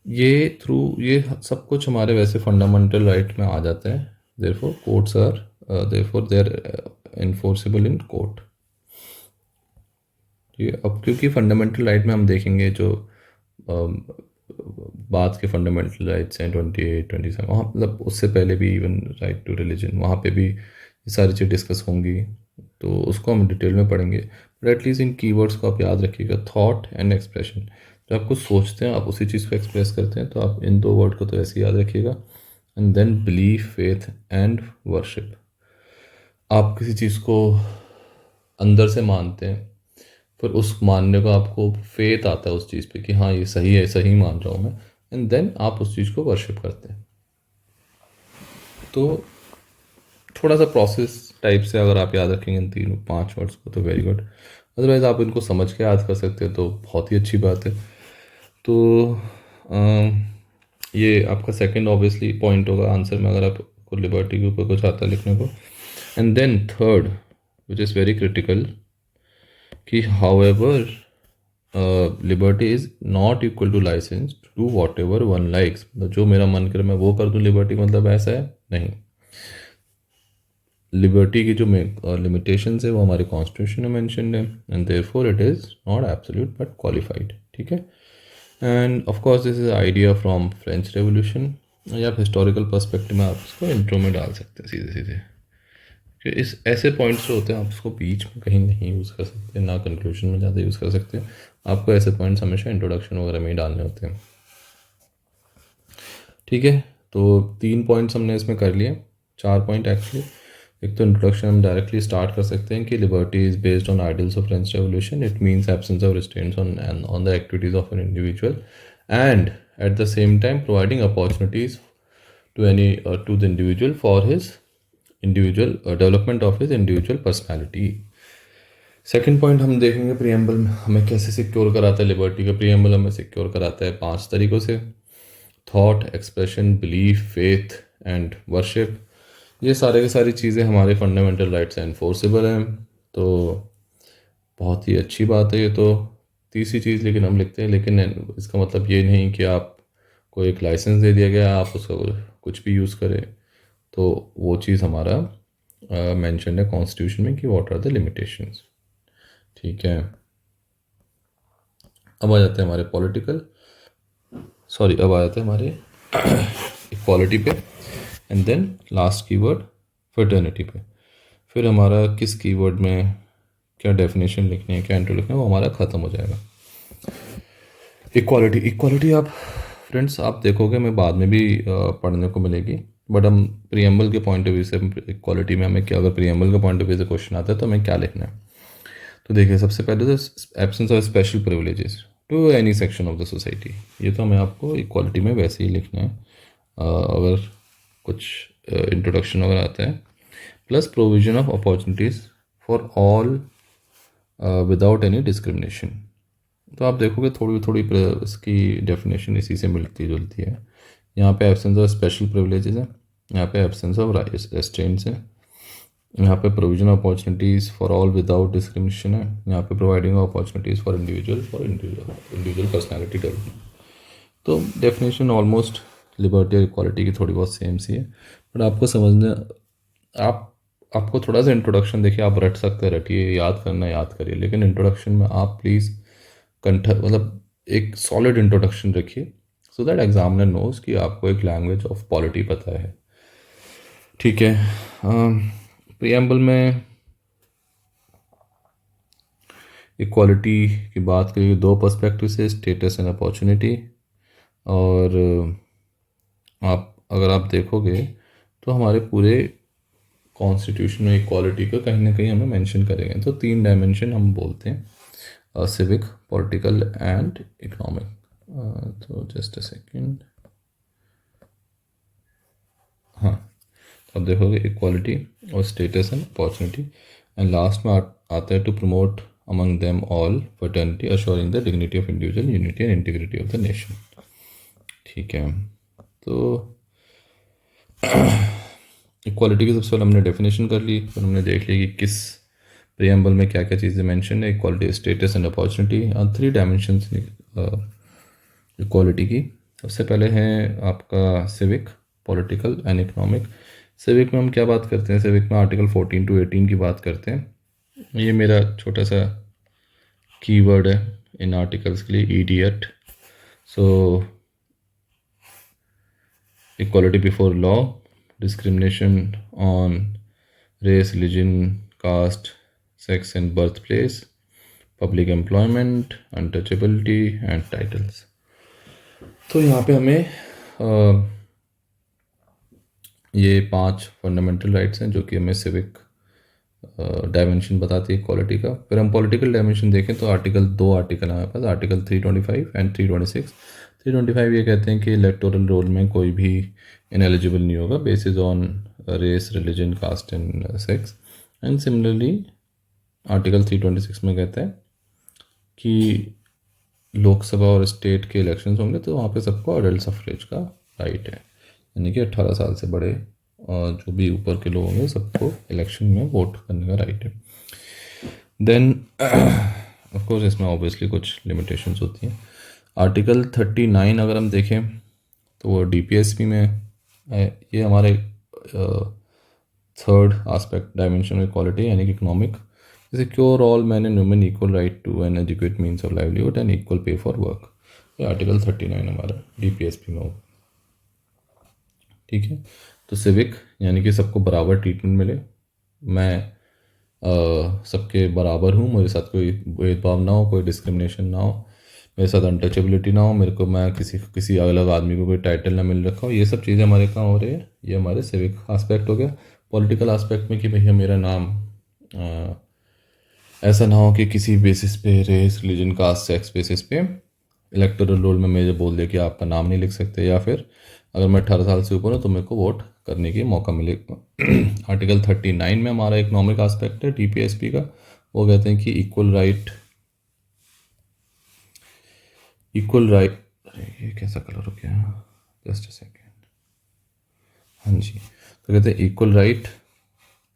ये सब कुछ हमारे वैसे फंडामेंटल राइट में आ जाता है। Therefore courts are therefore they are enforceable in court. ठीक है, अब क्योंकि फंडामेंटल राइट में हम देखेंगे जो बात के फंडामेंटल राइट्स हैं 28, 27, वहाँ मतलब उससे पहले भी इवन राइट टू रिलीजन, वहाँ पे भी ये सारी चीज़ डिस्कस होंगी, तो उसको हम डिटेल में पढ़ेंगे। बट एटलीस्ट इन कीवर्ड्स को आप याद रखिएगा, थॉट एंड एक्सप्रेशन। जब आप कुछ सोचते हैं, आप उसी चीज़ को एक्सप्रेस करते हैं, तो आप इन 2 वर्ड को तो ऐसे याद रखिएगा। And then belief, faith and worship. आप किसी चीज़ को अंदर से मानते हैं, फिर उस मानने का आपको फेथ आता है उस चीज़ पे कि हाँ ये सही है, सही मान रहा हूँ मैं, एंड देन आप उस चीज़ को वर्शिप करते हैं। तो थोड़ा सा प्रोसेस टाइप से अगर आप याद रखेंगे इन 3-5 वर्ड्स को तो वेरी गुड। अदरवाइज़ आप इनको समझ के याद कर सकते हैं तो बहुत ही अच्छी बात है। तो ये आपका सेकंड ऑब्वियसली पॉइंट होगा आंसर में, अगर आपको लिबर्टी के ऊपर कुछ आता है लिखने को। And then third which is very critical कि however liberty is not equal to licence to do whatever one likes. मतलब जो मेरा मन करे मैं वो कर दूँ, लिबर्टी मतलब ऐसा है नहीं। लिबर्टी की जो लिमिटेशंस है वो हमारे कॉन्स्टिट्यूशन में मेंशन्ड है, and therefore it is not absolute but qualified. ठीक है, end of course this is idea from French revolution, या आप हिस्टोरिकल पर्सपेक्टिव में आप इसको इंट्रो में डाल सकते हैं सीधे सीधे, कि इस ऐसे पॉइंट्स जो होते हैं आप उसको बीच में कहीं नहीं यूज़ कर सकते, ना कंक्लूजन में ज़्यादा यूज़ कर सकते, आपको ऐसे पॉइंट्स हमेशा इंट्रोडक्शन वगैरह में ही डालने होते हैं। ठीक है, तो 3 पॉइंट्स हमने इसमें कर लिए, 4 पॉइंट एक्चुअली। एक तो इंट्रोडक्शन हम डायरेक्टली स्टार्ट कर सकते हैं कि liberty is based on ideals of French revolution, it means absence of restraints on the activities of an individual and eight the same time providing opportunities to the individual for his individual development of his individual personality। Second point हम देखेंगे प्रियम्बल में हमें कैसे सिक्योर कराता है लिबर्टी का। प्रियम्बल हमें सिक्योर कराता है 5 तरीक़ों से: thought, expression, belief, faith and worship. ये सारे की सारी चीज़ें हमारे फंडामेंटल राइट्स एनफोर्सेबल हैं, तो बहुत ही अच्छी बात है ये तो। तीसरी चीज़ लेकिन हम लिखते हैं, लेकिन इसका मतलब ये नहीं कि आपको एक लाइसेंस दे दिया गया आप उसका कुछ भी यूज़ करें, तो वो चीज़ हमारा मेंशन है कॉन्स्टिट्यूशन में कि व्हाट आर द लिमिटेशंस। ठीक है, अब आ जाते हैं हमारे अब आ जाते हैं हमारे इक्वालिटी पे, and then last keyword fraternity पे। फिर हमारा किस कीवर्ड में क्या डेफिनेशन लिखनी है, क्या इंट्रो लिखना है, वो हमारा ख़त्म हो जाएगा। इक्वालिटी आप फ्रेंड्स आप देखोगे मैं बाद में भी पढ़ने को मिलेगी, बट हम प्रियम्बल के पॉइंट ऑफ व्यू से इक्वालिटी में हमें क्या, अगर प्रियम्बल के पॉइंट ऑफ व्यू से क्वेश्चन आता है तो हमें क्या लिखना है। तो देखिए, सबसे पहले तो absence of special privileges to any section of the society, ये तो हमें आपको इक्वालिटी में वैसे ही लिखना है अगर कुछ इंट्रोडक्शन वगैरह आता है। Plus provision of opportunities for all without any discrimination. तो आप देखोगे थोड़ी थोड़ी इसकी डेफिनेशन इसी से मिलती जुलती है। यहाँ पे एब्सेंस ऑफ स्पेशल प्रिविलेजेस है, यहाँ पे एब्सेंस ऑफ रेस्ट्रेंट्स है, यहाँ पे provision opportunities for all without discrimination है, यहाँ पे providing opportunities for individual personality development. तो डेफिनेशन ऑलमोस्ट लिबर्टी और इक्वालिटी की थोड़ी बहुत सेम सी है, बट आपको समझना, आपको थोड़ा सा इंट्रोडक्शन देखिए, आप रट सकते हैं, रटिए, याद करना याद करिए, लेकिन इंट्रोडक्शन में आप प्लीज़ मतलब एक सॉलिड इंट्रोडक्शन रखिए, सो दैट एग्जामिनर नोज कि आपको एक लैंग्वेज ऑफ पॉलिटी पता है। ठीक है, प्रियम्बल में इक्वालिटी की बात करिए 2 पर्सपेक्टिव से, स्टेटस एंड अपॉर्चुनिटी। और अगर आप देखोगे तो हमारे पूरे कॉन्स्टिट्यूशन में इक्वालिटी का कहीं ना कहीं हमें मेंशन करेंगे। तो 3 डायमेंशन हम बोलते हैं, सिविक, पॉलिटिकल एंड इकोनॉमिक। तो जस्ट अ सेकेंड, हाँ, तो आप देखोगे इक्वालिटी और status and opportunity, and last में आता है to promote among them all fraternity assuring the dignity of individual, unity and integrity of the nation. ठीक है, तो इक्वालिटी की सबसे पहले हमने डेफिनेशन कर ली, फिर हमने देख लिया कि किस प्रियम्बल में क्या क्या चीज़ें मेंशन है, equality, status and opportunity, 3 dimensions equality की। सबसे पहले है आपका civic, political and economic. Civic में हम क्या बात करते हैं, सिविक में आर्टिकल 14 to 18 की बात करते हैं। ये मेरा छोटा सा कीवर्ड है इन आर्टिकल्स के लिए, idiot. So equality before law, discrimination on race, religion, caste, sex and birthplace, public employment, untouchability and titles। तो यहाँ पे हमें ये 5 फंडामेंटल राइट्स हैं जो कि हमें सिविक डायमेंशन बताती है इक्वालिटी का। फिर हम पॉलिटिकल डायमेंशन देखें तो 2 आर्टिकल हमारे पास, आर्टिकल 325 एंड 326। 325 ये कहते हैं कि इलेक्टोरल रोल में कोई भी इनएलिजिबल नहीं होगा basis on race, religion, caste and sex. And similarly article 326 में कहता है कि लोकसभा और स्टेट के इलेक्शंस होंगे तो वहाँ पे सबको अडल्ट सफरेज का राइट है, यानी कि 18 साल से बड़े और जो भी ऊपर के लोग होंगे सबको इलेक्शन में वोट करने का राइट है। देन ऑफ कोर्स इसमें ऑब्वियसली कुछ लिमिटेशंस होती हैं। आर्टिकल 39 अगर हम देखें तो वो डीपीएसपी में है, ये हमारे third aspect dimension of equality यानी कि economic. Secure all man and women equal right to an adequate means of livelihood and equal pay for work. ये आर्टिकल 39 हमारा डीपीएसपी में होगा। ठीक है, तो सिविक यानी कि सबको बराबर ट्रीटमेंट मिले, मैं सबके बराबर हूँ, मेरे साथ कोई भेदभाव ना हो, कोई डिस्क्रिमिनेशन ना हो, मेरे साथ अनटचेबिलिटी ना हो, मेरे को मैं किसी अलग आदमी को कोई टाइटल ना मिल रखा हो, ये सब चीज़ें हमारे कहाँ हो रही है, ये हमारे सिविक आस्पेक्ट हो गया। पॉलिटिकल आस्पेक्ट में कि भैया मेरा नाम ऐसा ना हो कि किसी बेसिस पे, race, religion, caste, sex basis पे इलेक्टोरल रोल में मुझे बोल दिया कि आपका नाम नहीं लिख सकते, या फिर अगर मैं 18 साल से ऊपर हूँ तो मेरे को वोट करने की मौका मिलेगा। आर्टिकल 39 में हमारा इकोनॉमिक आस्पेक्ट है टीपीएसपी का, वो कहते हैं कि इक्वल राइट, अरे ये कैसा कलर हो गया, जस्ट अ सेकेंड, हाँ जी, तो कहते हैं equal right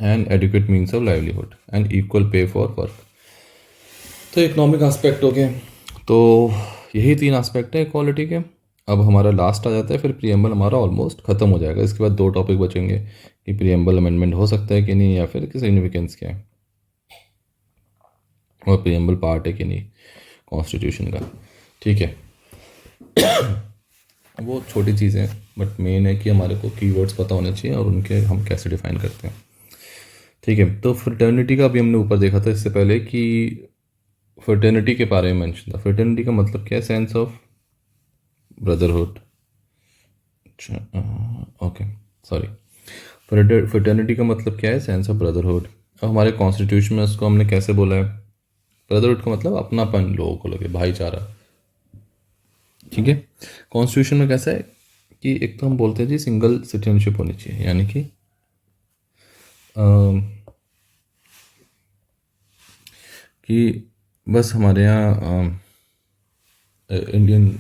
and adequate means of livelihood and equal pay for work. तो इकोनॉमिक एस्पेक्ट हो गए, तो यही 3 एस्पेक्ट है इक्वालिटी के। अब हमारा लास्ट आ जाता है, फिर प्रीएम्बल हमारा ऑलमोस्ट ख़त्म हो जाएगा। इसके बाद 2 टॉपिक बचेंगे कि प्रीएम्बल अमेंडमेंट हो सकता है कि नहीं, या फिर किसी सिग्निफिकेंस क्या है, और प्रीएम्बल पार्ट है कि नहीं कॉन्स्टिट्यूशन का। ठीक है, वो छोटी चीज़ें हैं, बट मेन है कि हमारे को कीवर्ड्स पता होने चाहिए और उनके हम कैसे डिफाइन करते हैं। ठीक है, तो फ्रेटर्निटी का भी हमने ऊपर देखा था इससे पहले कि फ्रेटर्निटी के बारे में मेंशन था। फ्रेटर्निटी का मतलब क्या है, sense of brotherhood, okay sorry, fraternity का मतलब क्या है, सेंस ऑफ ब्रदरहुड। अब हमारे कॉन्स्टिट्यूशन में उसको हमने कैसे बोला है, ब्रदरहुड का मतलब अपनापन, लोगों को लगे, भाईचारा। ठीक है, कॉन्स्टिट्यूशन में कैसा है कि एक तो हम बोलते हैं जी सिंगल सिटीजनशिप होनी चाहिए, यानी कि बस हमारे यहाँ इंडियन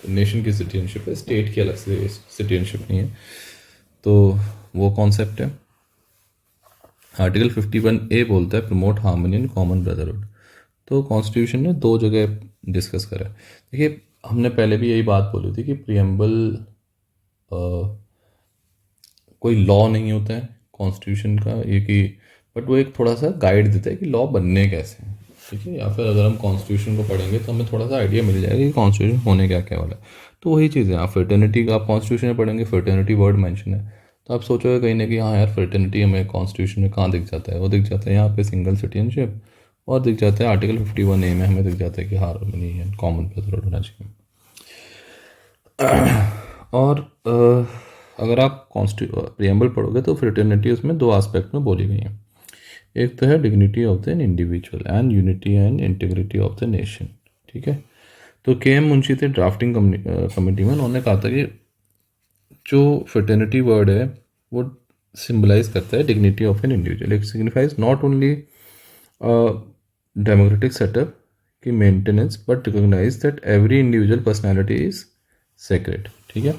नेशन की सिटीजनशिप है, स्टेट की अलग से सिटीजनशिप नहीं है, तो वो कॉन्सेप्ट है। आर्टिकल 51A बोलता है promote harmony and common brotherhood. तो कॉन्स्टिट्यूशन ने 2 जगह डिस्कस करा है। देखिए, हमने पहले भी यही बात बोली थी कि प्रियम्बल कोई लॉ नहीं होता है कॉन्स्टिट्यूशन का, ये कि बट वो एक थोड़ा सा गाइड देता है कि लॉ बनने कैसे हैं। ठीक है, या फिर अगर हम कॉन्स्टिट्यूशन को पढ़ेंगे तो हमें थोड़ा सा आइडिया मिल जाएगा कि कॉन्स्टिट्यूशन होने क्या क्या वाला है। तो वही चीज़ है, आप फ्रेटर्निटी का आप कॉन्स्टिट्यूशन में पढ़ेंगे, फ्रेटर्निटी वर्ड मेंशन है, तो आप सोचोगे कहीं ना कि हाँ यार फ्रेटर्निटी हमें कॉन्स्टिट्यूशन में कहाँ दिख जाता है, वो दिख जाता है यहाँ पे सिंगल सिटीजनशिप, और दिख जाता है आर्टिकल 51A में हमें दिख जाता है कि हार्मनी एंड कॉमन ब्रदरहुड होना चाहिए। और अगर आप प्रियम्बल पढ़ोगे तो फ्रेटर्निटी उसमें 2 एस्पेक्ट में बोली गई है। एक तो है dignity of the individual and unity and integrity of the nation. ठीक है, तो के एम मुंशी थे ड्राफ्टिंग कमेटी में, उन्होंने कहा था कि जो फ्रेटर्निटी वर्ड है वो सिंबलाइज करता है dignity of an individual. It signifies not only democratic setup की maintenance but recognise that every individual personality is sacred. ठीक है,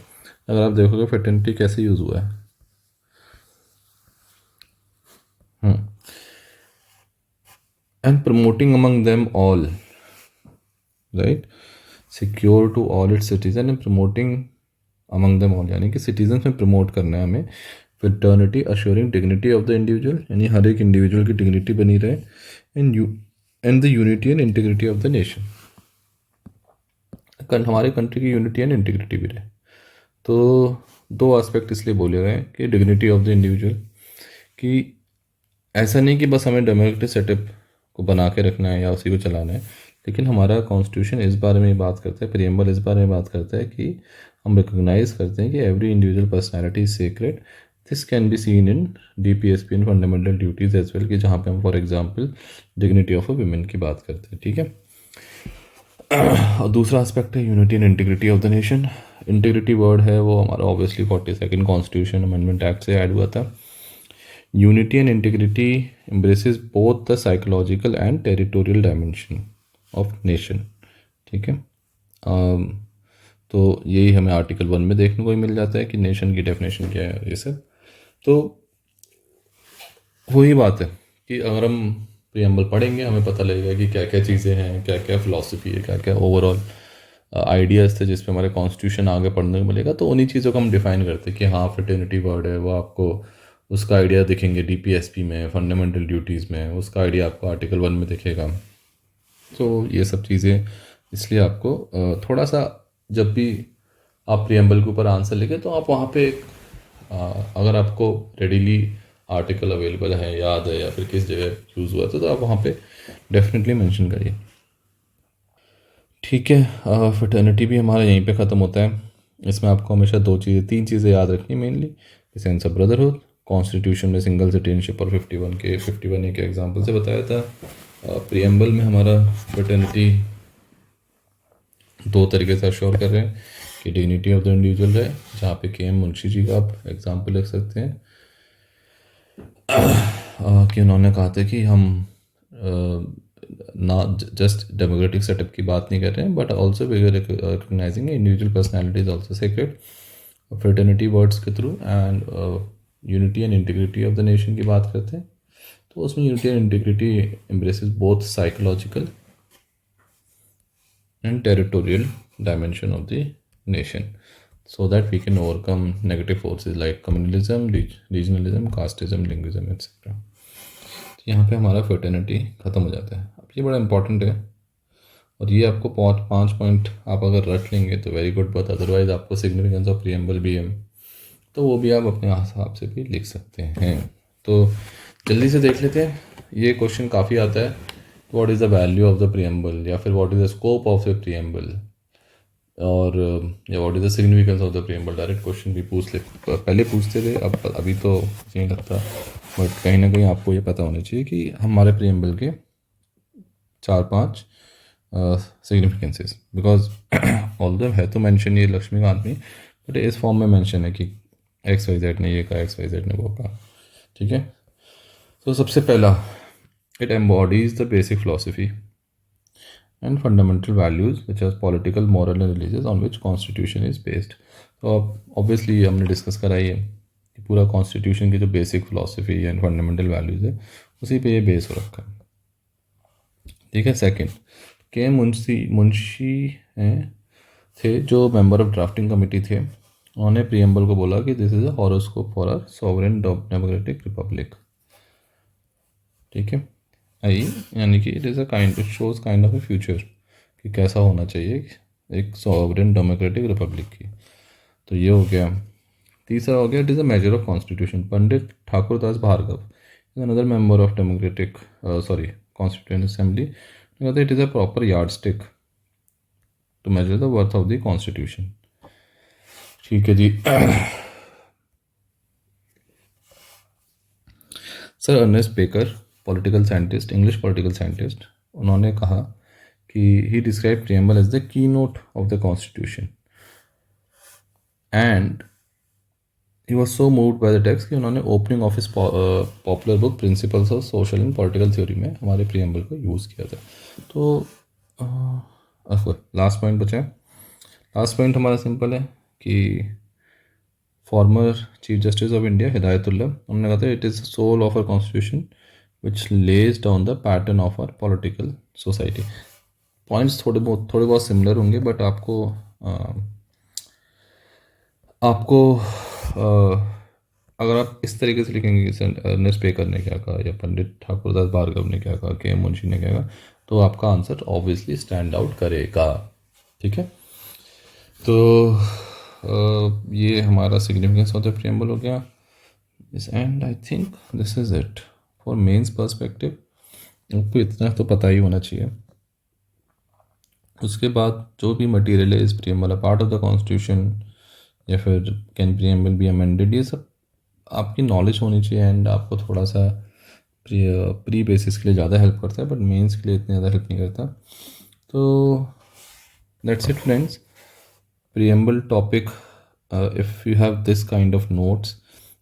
अगर आप देखोगे फ्रेटर्निटी कैसे यूज़ हुआ है, and promoting among them all, right, secure to all its citizen and promoting among them all, यानी कि सिटीजन में प्रमोट करना है हमें। Fraternity assuring dignity of the individual, यानी हर एक इंडिविजुअल की डिग्निटी बनी रहे, and the unity and integrity of the nation, हमारे कंट्री की यूनिटी एंड इंटीग्रिटी भी रहे। तो 2 एस्पेक्ट इसलिए बोले गए कि डिग्निटी ऑफ द इंडिविजुअल, कि ऐसा नहीं कि बस हमें डेमोक्रेटिक सेटअप को बना के रखना है या उसी को चलाना है, लेकिन हमारा कॉन्स्टिट्यूशन इस बारे में बात करता है, प्रियम्बल इस बारे में बात करता है कि हम रिकोगनाइज करते हैं कि every individual personality is sacred. This can be seen in DPSP in fundamental duties as well, कि जहाँ पे हम for example dignity of a women की बात करते हैं। ठीक है, और दूसरा एस्पेक्ट है unity and integrity of the nation. Integrity word है वो हमारा obviously 42nd constitution amendment act से ऐड हुआ था। Unity and integrity embraces both the psychological and territorial dimension of nation। ठीक है, तो यही हमें आर्टिकल 1 में देखने को ही मिल जाता है कि नेशन की डेफिनेशन क्या है, ये सब। तो वही बात है कि अगर हम प्रियम्बल पढ़ेंगे हमें पता लगेगा कि क्या क्या चीज़ें हैं, क्या क्या फिलॉसफी है, क्या क्या ओवरऑल आइडियाज़ थे जिस पे हमारे कॉन्स्टिट्यूशन आगे पढ़ने को मिलेगा। तो उन्हीं चीज़ों को हम डिफाइन करते हैं कि हाँ फ्रेटर्निटी वर्ड है, वो आपको उसका आइडिया दिखेंगे डीपीएसपी में, फंडामेंटल ड्यूटीज़ में, उसका आइडिया आपको आर्टिकल 1 में दिखेगा। तो ये सब चीज़ें इसलिए आपको थोड़ा सा, जब भी आप प्रियम्बल के ऊपर आंसर लिखें तो आप वहाँ पे अगर आपको रेडीली आर्टिकल अवेलेबल है, याद है, या फिर किस जगह यूज़ हुआ था, तो आप वहाँ पे डेफिनेटली मेंशन करिए। ठीक है, फ्रेटर्निटी भी हमारा यहीं पे ख़त्म होता है। इसमें आपको हमेशा तीन चीज़ें याद रखनी mainly, sense of brotherhood, constitution में सिंगल सिटीजनशिप, और 51 के एग्जाम्पल से बताया था। प्रियम्बल में हमारा फ्रेटर्निटी दो तरीके से अश्योर कर रहे हैं कि डिग्निटी ऑफ द इंडिविजुअल है, जहाँ पे के एम मुंशी जी का आप एग्जाम्पल लिख सकते हैं कि उन्होंने कहा था कि हम ना जस्ट डेमोक्रेटिक सेटअप की बात नहीं कर रहे हैं, but also we are recognising individual personality is also sacred, fraternity words के थ्रू, and unity and integrity of the nation की बात करते हैं। तो उसमें unity and integrity embraces both psychological and territorial dimension of the nation, so that we can overcome negative forces like communalism, regionalism, casteism, linguism, etc. यहाँ पे हमारा फर्टर्निटी ख़त्म हो जाता है। अब ये बड़ा इंपॉर्टेंट है, और ये आपको 5 पॉइंट आप अगर रट लेंगे तो वेरी गुड, बट अदरवाइज आपको सिग्निफिकेंस ऑफ प्रियम्बल भी है, तो वो भी आप अपने हिसाब से भी लिख सकते हैं। तो जल्दी से देख लेते हैं, ये क्वेश्चन काफ़ी आता है, what is the value of the preamble, या फिर what is the scope of the preamble, और या what is the significance of the preamble. Direct question भी पूछ ले, पहले पूछते थे, अब अभी तो नहीं लगता, बट कहीं ना कहीं आपको ये पता होना चाहिए कि हमारे प्रियम्बल के 4-5 सिग्निफिकेंसेस, बिकॉज ऑल्दो है तो मेंशन ये लक्ष्मीकांत में, बट इस फॉर्म में मेंशन है कि XYZ ने ये कहा, XYZ ने वो कहा। ठीक है, तो सबसे पहला, it embodies the basic philosophy and fundamental values which are political, moral and religious on which constitution is based। तो अब ऑब्वियसली हमने डिस्कस करा ही है कि पूरा कॉन्स्टिट्यूशन की जो basic philosophy and fundamental values है उसी पे ये बेस हो रखा है। ठीक है, सेकंड, के मुंशी हैं थे जो मेंबर ऑफ ड्राफ्टिंग कमेटी थे, उन्होंने प्रियम्बल को बोला कि this is a horoscope for a sovereign democratic Republic. ठीक है, आई यानी कि it is a kind, it shows kind of A future कि कैसा होना चाहिए एक सॉवरेन डेमोक्रेटिक रिपब्लिक की। तो ये हो गया। तीसरा हो गया, it is a measure of constitution. Pandit Thakur Das Bhargava is another member of democratic constituent assembly, कहते it is a proper yardstick to measure the worth of the constitution. ठीक है जी। Sir Ernest Barker, political scientist, English political scientist, उन्होंने कहा कि he describe preamble as the keynote of the constitution, and he was so moved by the text कि उन्होंने opening of his popular book principles of social and political theory में हमारे प्रियम्बल को यूज़ किया था। तो लास्ट पॉइंट बचा है। लास्ट पॉइंट हमारा सिंपल है कि former chief justice of India Hidayatullah, उन्होंने कहा था it is soul of our constitution which lays down the pattern of our political society. Points थोड़े बहुत सिमिलर होंगे, बट आपको अगर आप इस तरीके से लिखेंगे कि अर्नेस्ट बेकर ने क्या कहा या पंडित ठाकुरदास भार्गव ने क्या कहा, के मुंशी ने क्या कहा, तो आपका आंसर ऑब्वियसली स्टैंड आउट करेगा। ठीक है, तो ये हमारा सिग्निफिकेंस ऑफ द प्रियम्बल हो गया। And I think this is it for mains perspective. आपको इतना तो पता ही होना चाहिए। उसके बाद जो भी मटेरियल है इस preamble part of the constitution, या फिर कैन प्रियम्बल बी अमेंडेड, ये सब आपकी नॉलेज होनी चाहिए, एंड आपको थोड़ा सा प्री बेसिस के लिए ज़्यादा हेल्प करता है, बट मेंस के लिए इतनी ज़्यादा हेल्प नहीं करता। तो that's it friends, preamble topic. If you have this kind of notes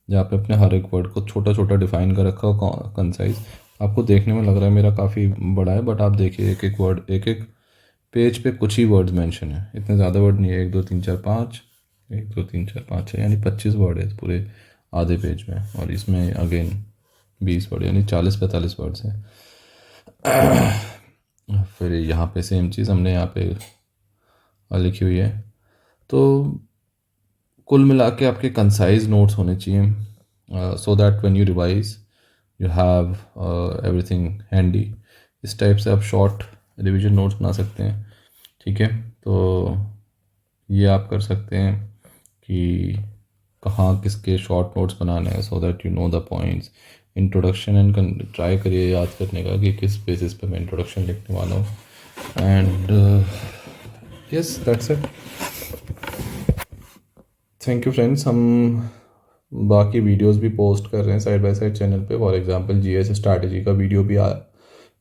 जहाँ पे अपने हर एक वर्ड को छोटा छोटा डिफाइन कर रखा हो, कंसाइज, आपको देखने में लग रहा है मेरा काफ़ी बड़ा है, बट आप देखिए एक एक वर्ड, एक एक पेज पे कुछ ही वर्ड्स मेंशन है, इतने ज़्यादा वर्ड नहीं है, 1 2 3 4 5, 1 2 3 4 5 6, यानी 25 वर्ड है पूरे आधे पेज में, और इसमें अगेन 20 वर्ड, यानी 40-45 वर्ड्स हैं। फिर यहाँ पे सेम चीज़ हमने यहाँ पे लिखी हुई है। तो कुल मिला के आपके कंसाइज नोट्स होने चाहिए, so that when you revise you have everything handy. इस टाइप से आप शॉर्ट रिवीजन नोट्स बना सकते हैं। ठीक है, तो ये आप कर सकते हैं कि कहाँ किसके शॉर्ट नोट्स बनाने हैं, so that you know the points. Introduction and try करिए याद करने का कि किस बेसिस पे मैं इंट्रोडक्शन लिखने वाला हूँ। And yes, that's it. Thank you friends. हम बाकी वीडियोस भी पोस्ट कर रहे हैं साइड बाय साइड चैनल पे। फॉर एग्जांपल जीएस स्ट्रैटेजी का वीडियो भी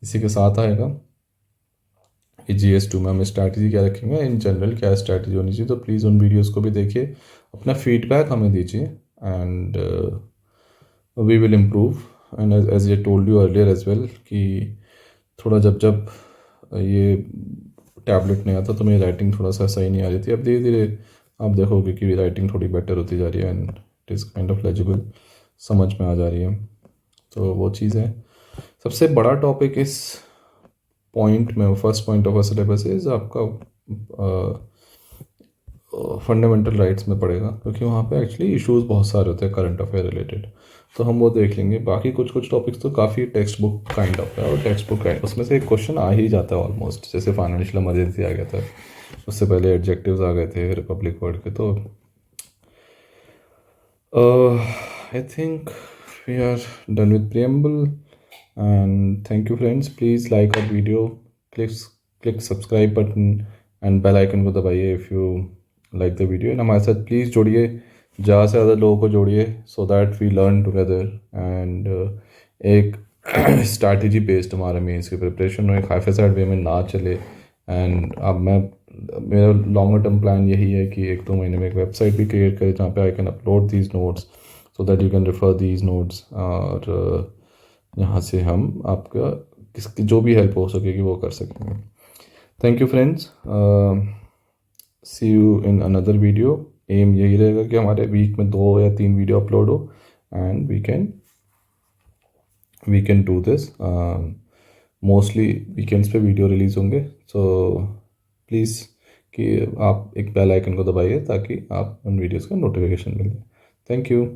इसी के साथ आएगा कि GS2 में हम स्ट्रैटेजी क्या रखेंगे, इन जनरल क्या स्ट्रैटेजी होनी चाहिए। तो प्लीज़ उन वीडियोस को भी देखिए, अपना फीडबैक हमें दीजिए, and we will improve. And as I told you earlier as well कि थोड़ा जब जब ये टैबलेट नहीं आता तो मेरी राइटिंग थोड़ा सा सही नहीं आ रही थी। अब धीरे धीरे आप देखोगे कि राइटिंग थोड़ी बेटर होती जा रही है, and it is kind of legible, समझ में आ जा रही है। तो वो चीज़ है। सबसे बड़ा टॉपिक इस पॉइंट में, first point of syllabus is आपका फंडामेंटल राइट्स में पड़ेगा, क्योंकि वहाँ पे एक्चुअली इश्यूज बहुत सारे होते हैं करंट अफेयर रिलेटेड। तो हम वो देख लेंगे। बाकी कुछ कुछ टॉपिक्स तो काफ़ी टेक्स्ट बुक काइंड ऑफ है, और टेक्स्ट बुक उसमें से एक क्वेश्चन आ ही जाता है ऑलमोस्ट। जैसे फाइनेंशियल इमरजेंसी आ गया था, उससे पहले एडजेक्टिव्स आ गए थे रिपब्लिक वर्ड के। तो I think we are done with preamble, and thank you friends. Please like our video, click subscribe button and bell icon को दबाइए if you like the video। and हमारे साथ प्लीज़ जुड़िए, ज़्यादा से ज़्यादा लोगों को जोड़िए, so that we learn together, and एक स्ट्रैटेजी बेस्ड हमारा मेंस की प्रिपरेशन हो, एक हाइफाइड वे में ना चले। एंड अब मेरा लॉन्गर टर्म प्लान यही है कि 1-2 महीने में एक वेबसाइट भी क्रिएट करें जहाँ पे I can upload these notes, so that you can refer these notes, और यहाँ से हम आपका किसकी जो भी हेल्प हो सकेगी वो कर सकेंगे। Thank you friends, see you in another video. Aim यही रहेगा कि हमारे वीक में 2 या 3 वीडियो अपलोड हो, and we can do this. Mostly weekends पे वीडियो रिलीज़ होंगे। सो प्लीज़ कि आप एक बेल आइकन को दबाइए ताकि आप उन वीडियोज़ का नोटिफिकेशन मिले। Thank you.